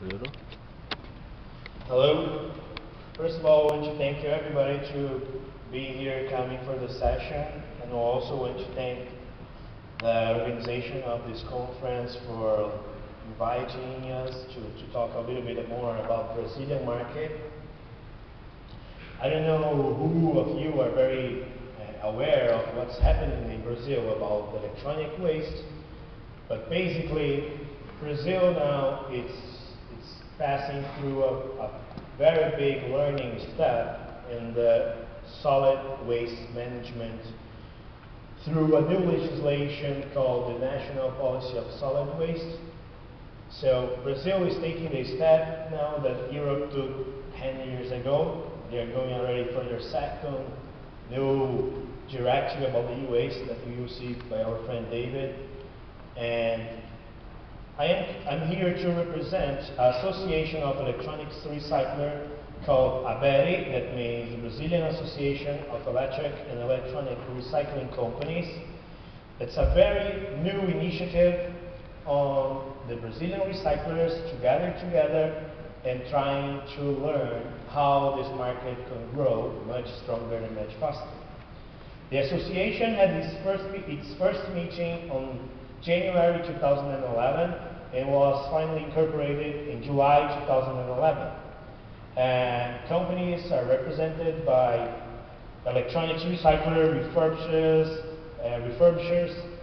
Euro. Hello. First of all, I want to thank you everybody to be here coming for the session, and I also want to thank the organization of this conference for inviting us to talk a little bit more about Brazilian market. I don't know who of you are very aware of what's happening in Brazil about electronic waste, but basically Brazil now it's passing through a very big learning step in the solid waste management through a new legislation called the National Policy of Solid Waste. So Brazil is taking a step now that Europe took 10 years ago. They are going already for their second new directive about the e-waste that we will see by our friend David. And I'm here to represent an association of electronics recycler called ABERE, that means the Brazilian Association of Electric and Electronic Recycling Companies. It's a very new initiative on the Brazilian recyclers to gather together and trying to learn how this market can grow much stronger and much faster. The association had its first meeting on January 2011 and was finally incorporated in July 2011. And companies are represented by electronics recycler, refurbishers,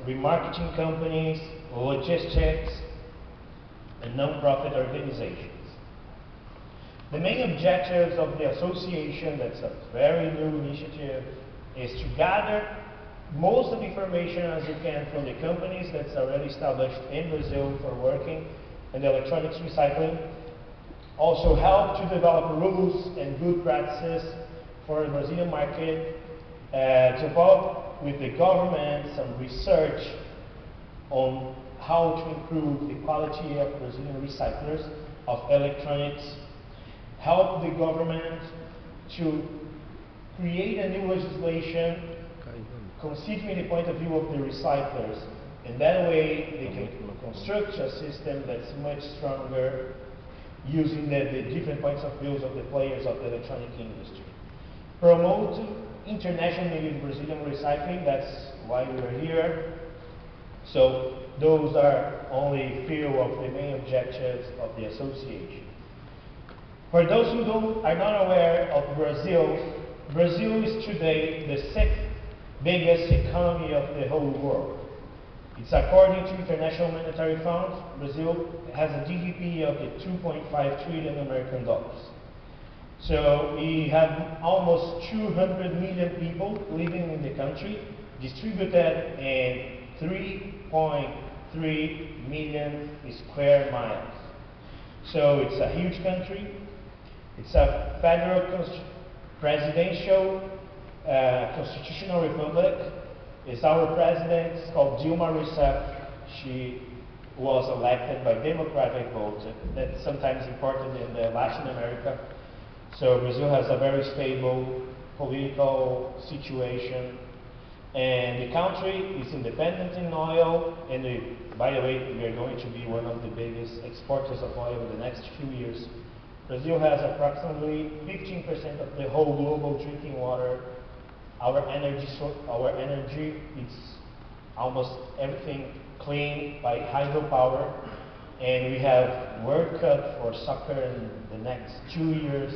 remarketing companies, logistics, and non-profit organizations. The main objectives of the association, that's a very new initiative, is to gather most of the information as you can from the companies that's already established in Brazil for working in the electronics recycling. Also help to develop rules and good practices for the Brazilian market, develop with the government some research on how to improve the quality of Brazilian recyclers of electronics, help the government to create a new legislation considering the point of view of the recyclers. In that way, they can construct a system that's much stronger using the different points of views of the players of the electronic industry. Promote internationally Brazilian recycling, that's why we're here. So those are only a few of the main objectives of the association. For those who are not aware of Brazil, Brazil is today the sixth biggest economy of the whole world. It's according to International Monetary Fund, Brazil has a GDP of the 2.5 trillion American dollars. So we have almost 200 million people living in the country, distributed in 3.3 million square miles. So it's a huge country. It's a federal presidential constitutional republic. It's our president, it's called Dilma Rousseff. She was elected by democratic vote. That's sometimes important in Latin America. So Brazil has a very stable political situation. And the country is independent in oil, and by the way, we are going to be one of the biggest exporters of oil in the next few years. Brazil has approximately 15% of the whole global drinking water. Our energy, it's almost everything clean by hydropower, and we have World Cup for soccer in the next 2 years,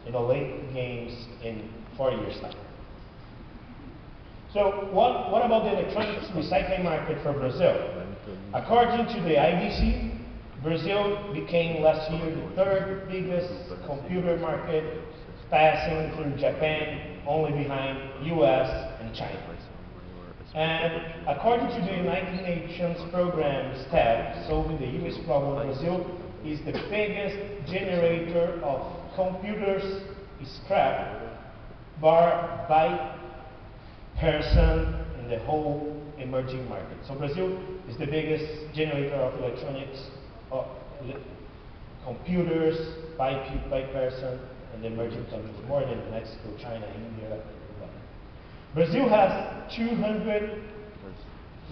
and Olympic Games in 4 years' time. So what about the electronics recycling market for Brazil? According to the IDC, Brazil became last year the third biggest computer market, passing through Japan, only behind US and China. And according to the United Nations program STEP, solving the US problem, Brazil is the biggest generator of computers scrap by person in the whole emerging market. So Brazil is the biggest generator of electronics, computers by person in the emerging countries, more than Mexico, China, India. Brazil has 240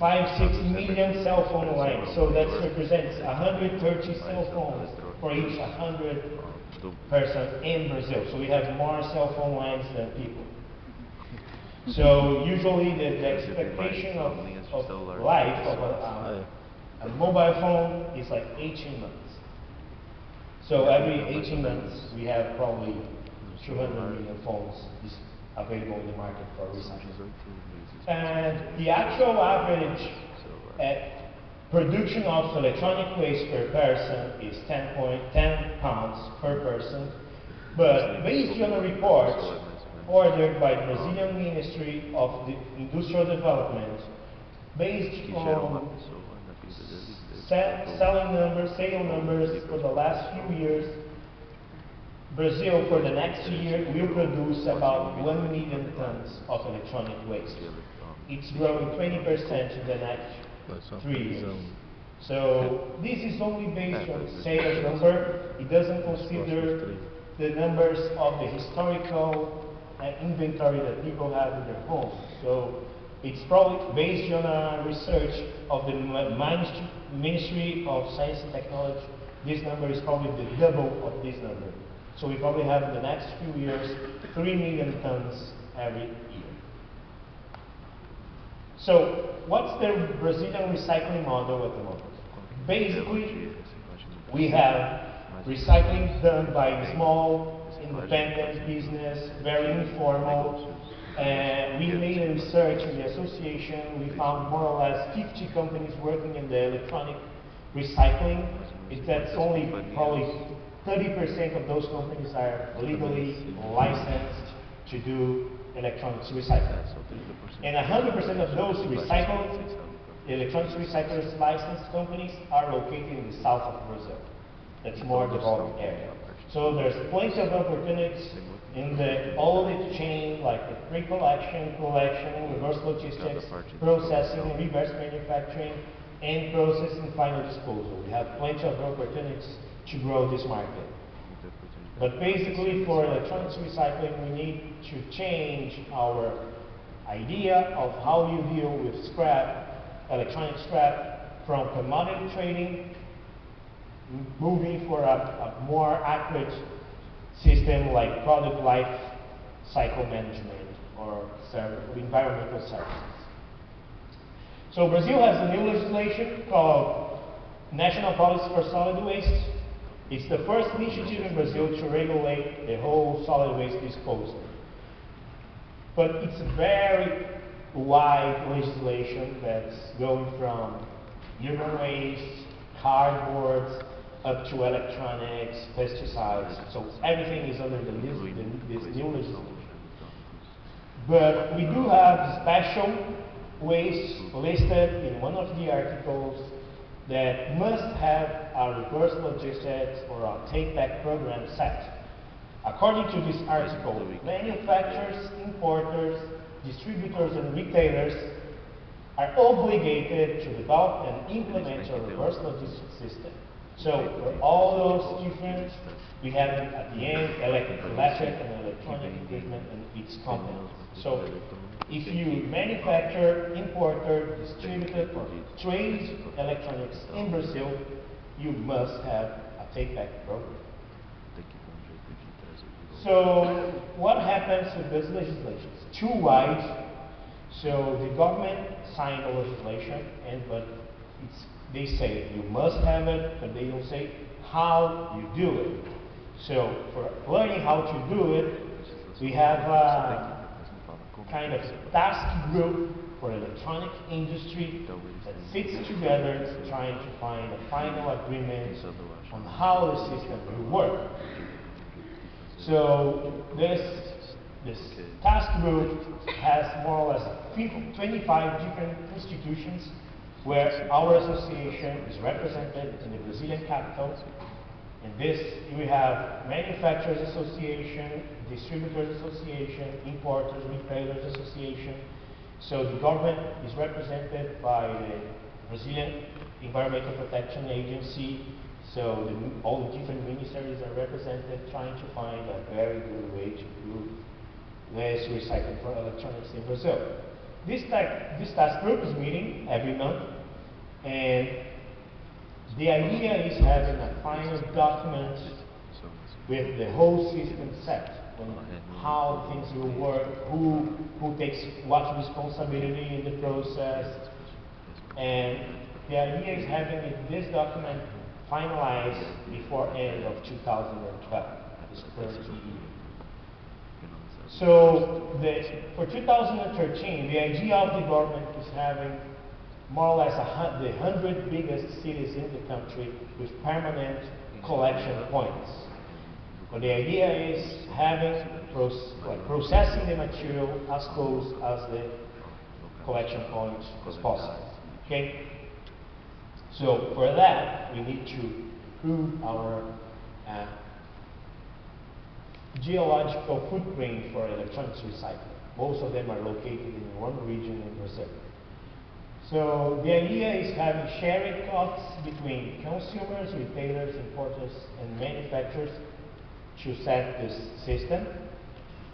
5-6 million cell phone lines. So that represents 130 cell phones for each 100 person in Brazil. So we have more cell phone lines than people. So usually the expectation of life of a mobile phone is like 18 months. So every 18 months we have probably 200 million phones available in the market for recycling. And the actual average production of electronic waste per person is 10 pounds per person. But based on a report ordered by the Brazilian Ministry of Industrial Development, based on sale numbers for the last few years, Brazil for the next year will produce about 1 million tons of electronic waste. It's growing 20% in the next 3 years. So this is only based on sales number. It doesn't consider the numbers of the historical inventory that people have in their homes. So it's probably based on a research of the Ministry of Science and Technology. This number is probably the double of this number. So we probably have in the next few years 3 million tons every year. So what's the Brazilian recycling model at the moment? Basically, we have recycling done by small, independent business, very informal. We made a research in the association. We found more or less 50 companies working in the electronic recycling. That's only probably 30% of those companies are legally licensed to do electronics recycling. And 100% of those electronics recyclers licensed companies are located in the south of Brazil. That's more developed area. So there's plenty of opportunities in all the chain, like the pre-collection, collection, reverse logistics, processing, reverse manufacturing, and processing final disposal. We have plenty of opportunities to grow this market. But basically for electronics recycling, we need to change our idea of how you deal with scrap, electronic scrap, from commodity trading, moving for a more accurate system like product life cycle management or environmental services. So Brazil has a new legislation called National Policy for Solid Waste. It's the first initiative in Brazil to regulate the whole solid waste disposal. But it's a very wide legislation that's going from human waste, cardboard, up to electronics, pesticides. So everything is under this new legislation. But we do have special waste listed in one of the articles that must have a reverse logistics or a take-back program set. According to this article, manufacturers, importers, distributors, and retailers are obligated to develop and implement a reverse logistics system. So for all those different, we have at the end electric and electronic equipment and its components. So if you manufacture, importer, distributor, or trade electronics in Brazil, you must have a take-back program. So what happens with this legislation? It's too wide. So the government signed the legislation, but they say you must have it, but they don't say how you do it. So for learning how to do it, we have a kind of task group for electronic industry that sits together trying to find a final agreement on how the system will work. So this task group has more or less 25 different institutions where our association is represented in the Brazilian capital. In this, we have Manufacturers Association, Distributors Association, Importers, Retailers Association. So the government is represented by the Brazilian Environmental Protection Agency. So all the different ministries are represented, trying to find a very good way to do less recycling for electronics in Brazil. This task group is meeting every month, and the idea is having a final document with the whole system set on how things will work, who takes what responsibility in the process, and the idea is having this document finalized before end of 2012, this current year. So for 2013, the idea of the government is having more or less the 100 biggest cities in the country with permanent collection points. But the idea is having processing the material as close as the collection point as possible. Okay? So for that, we need to improve our geological footprint for electronics recycling. Most of them are located in one region in Brazil. So the idea is having sharing costs between consumers, retailers, importers, and manufacturers to set this system.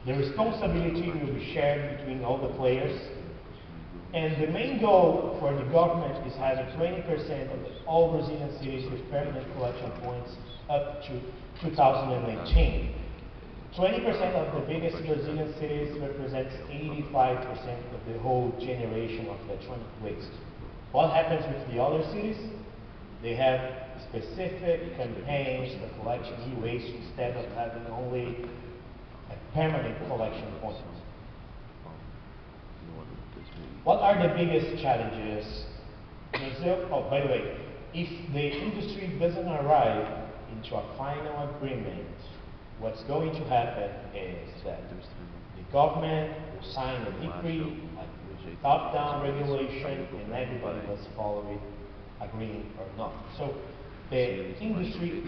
The responsibility will be shared between all the players. And the main goal for the government is having 20% of all Brazilian cities with permanent collection points up to 2018. 20% of the biggest Brazilian cities represents 85% of the whole generation of electronic waste. What happens with the other cities? They have specific campaigns for collecting e-waste instead of having only a permanent collection point. What are the biggest challenges? Oh, by the way, if the industry doesn't arrive into a final agreement, what's going to happen is that the government will sign a decree, a top-down regulation, and everybody must follow it, agreeing or not. So the industry is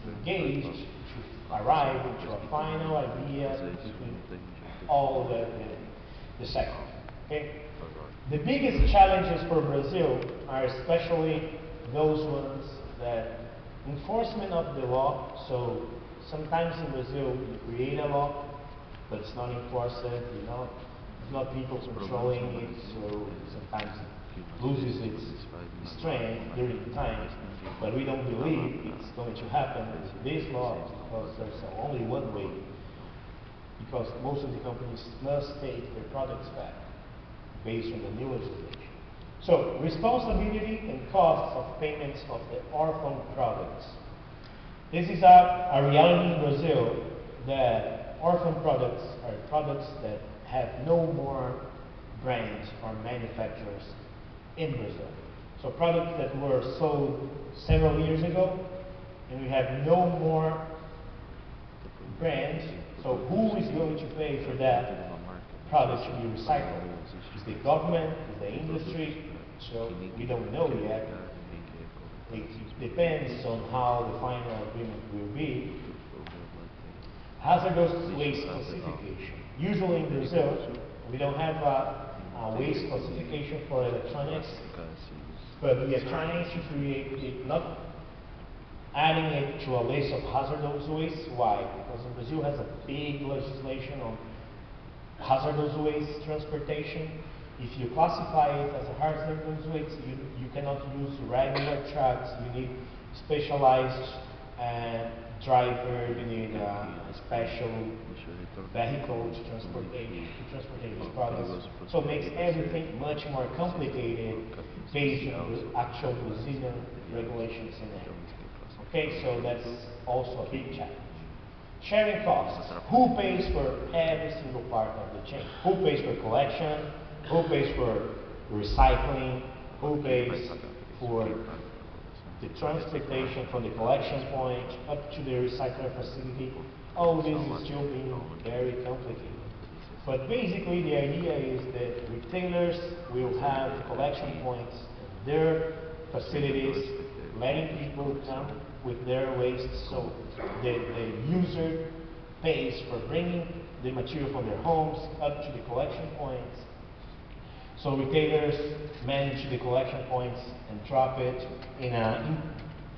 engaged to arrive into a final idea between all the sectors. Okay? The biggest challenges for Brazil are especially those ones that enforcement of the law. So sometimes in Brazil you create a law, but it's not enforced. You know, it's not people controlling it. So sometimes it loses its strength during time. But we don't believe it's going to happen with this law because there's only one way. Because most of the companies must take their products back based on the new legislation. So, responsibility and costs of payments of the orphan products. This is a reality in Brazil that orphan products are products that have no more brands or manufacturers in Brazil. So products that were sold several years ago, and we have no more brands. So who is going to pay for that product to be recycled? Is the government? Is the industry? So we don't know yet. It depends on how the final agreement will be. Hazardous waste classification. Usually in Brazil, we don't have a waste classification for electronics, but we are trying to create it, not adding it to a list of hazardous waste. Why? Because Brazil has a big legislation on hazardous waste transportation. If you classify it as a hazardous waste, you cannot use regular trucks. You need specialized driver. You need a special vehicle to transport these products. So it makes everything much more complicated based on the actual Brazilian regulations in there. Okay, so that's also a big challenge. Sharing costs. Who pays for every single part of the chain? Who pays for collection? Who pays for recycling? Who pays for the transportation from the collection point up to the recycling facility? All this is still being very complicated. But basically the idea is that retailers will have collection points in their facilities, letting people come with their waste, so the user pays for bringing the material from their homes up to the collection points. So retailers manage the collection points and drop it in an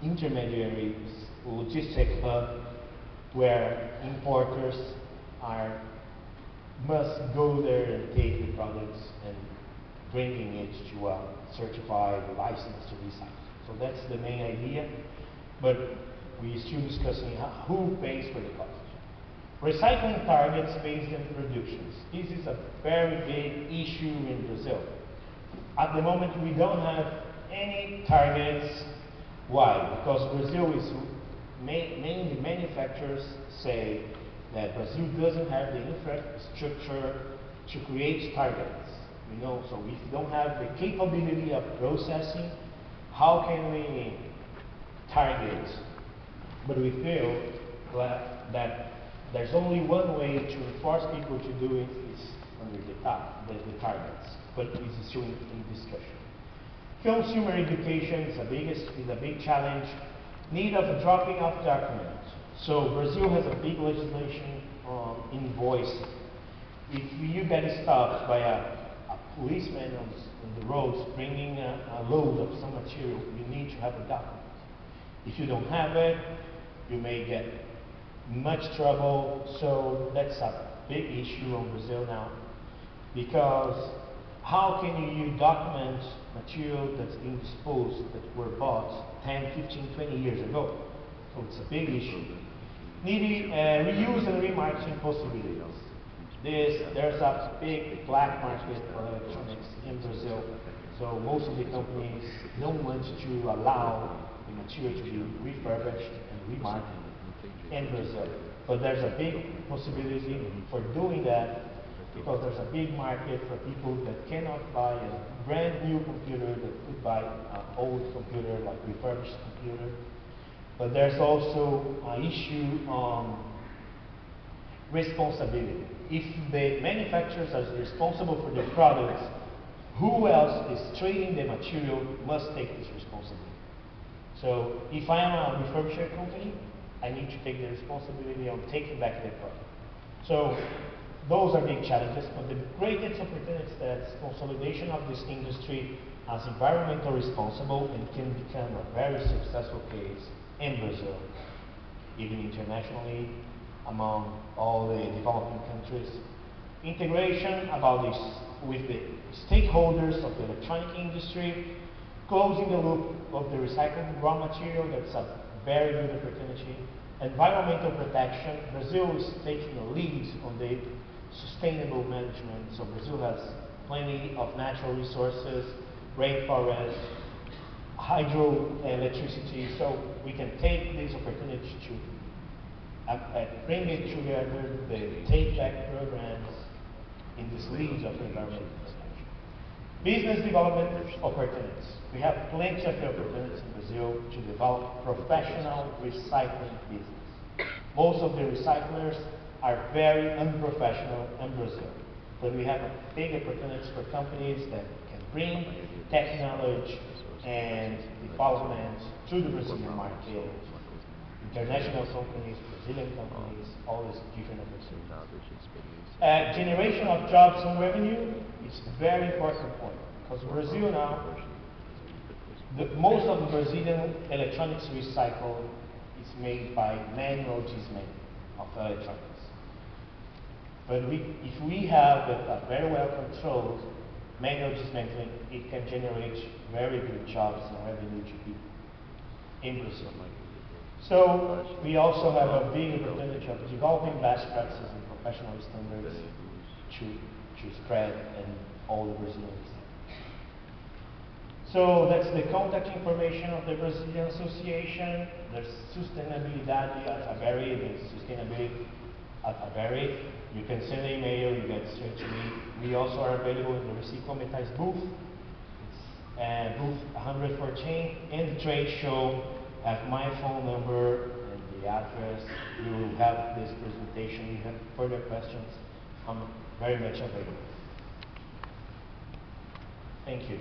intermediary logistic hub where importers must go there and take the products and bringing it to a certified license to recycle. So that's the main idea, but we're still discussing who pays for the cost. Recycling targets based on productions. This is a very big issue in Brazil. At the moment, we don't have any targets. Why? Because Brazil is mainly manufacturers say that Brazil doesn't have the infrastructure to create targets. So if you don't have the capability of processing, how can we target? But we feel that there's only one way to force people to do it is under the targets, but it's still in discussion. Consumer education is a big challenge. Need of dropping off documents. So Brazil has a big legislation on invoicing. If you get stopped by a policeman on the roads bringing a load of some material, you need to have a document. If you don't have it, you may get much trouble. So that's a big issue in Brazil now, because how can you document material that's being disposed that were bought 10, 15, 20 years ago? So it's a big issue. Needing reuse and remarketing possibilities. There's a big black market for electronics in Brazil, so most of the companies don't want to allow the material to be refurbished and remarketed in Brazil. But there's a big possibility for doing that, because there's a big market for people that cannot buy a brand new computer, that could buy an old computer, like refurbished computer. But there's also an issue on responsibility. If the manufacturers are responsible for the products, who else is trading the material must take this responsibility. So if I am a refurbisher company, I need to take the responsibility of taking back the product. So those are big challenges, but the greatest opportunity is that consolidation of this industry as environmentally responsible and can become a very successful case in Brazil, even internationally, among all the developing countries. Integration about this with the stakeholders of the electronic industry, closing the loop of the recycled raw material, that's a very good opportunity. Environmental protection, Brazil is taking a lead on the sustainable management. So Brazil has plenty of natural resources, rainforests, hydroelectricity, so we can take this opportunity to bring it together, the take-back programs in this lead of environmental protection. Business development opportunities. We have plenty of opportunities in Brazil to develop professional recycling business. Most of the recyclers are very unprofessional in Brazil, but we have a big opportunities for companies that can bring technology and development to the Brazilian market. International companies, Brazilian companies, all these different opportunities. Generation of jobs and revenue is a very important point, because Brazil now, most of the Brazilian electronics recycle is made by manual dismantling of electronics. But if we have a very well controlled manual dismantling, it can generate very good jobs and revenue to people in Brazil. So we also have a big opportunity of developing best practices and professional standards to spread in all the Brazilians. So that's the contact information of the Brazilian Association. There's sustainabilidade at Avery, there's sustainability at Avery. You can send an email, you get straight to me. We also are available in the Reciclo Metais booth. It's booth 114. In the trade show, have my phone number and the address. We will have this presentation. If you have further questions, I'm very much available. Thank you.